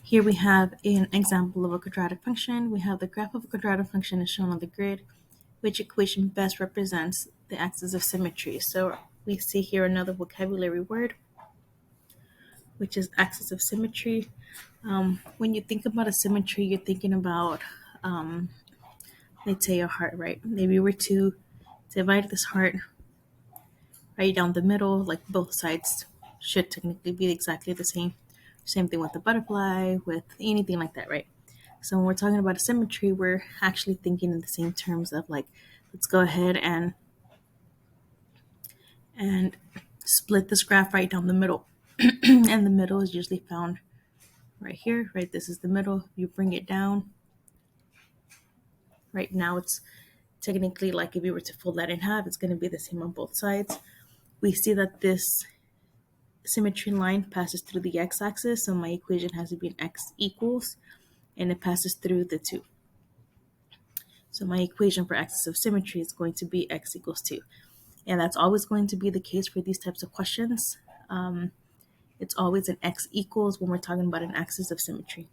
Here we have an example of a quadratic function. We have the graph of a quadratic function is shown on the grid, which equation best represents the axis of symmetry. So we see here another vocabulary word, which is axis of symmetry. When you think about a symmetry, you're thinking about, let's say, a heart, right? Maybe we were to divide this heart right down the middle, like both sides should technically be exactly the same. Same thing with the butterfly, with anything like that, right? So when we're talking about a symmetry, we're actually thinking in the same terms of like, let's go ahead and split this graph right down the middle. And the middle is usually found right here, right? This is the middle. You bring it down. Right now it's technically like if you were to fold that in half, it's going to be the same on both sides. We see that this symmetry line passes through the x-axis, so my equation has to be an x equals, and it passes through the 2. So my equation for axis of symmetry is going to be x equals 2. And that's always going to be the case for these types of questions. It's always an x equals when we're talking about an axis of symmetry.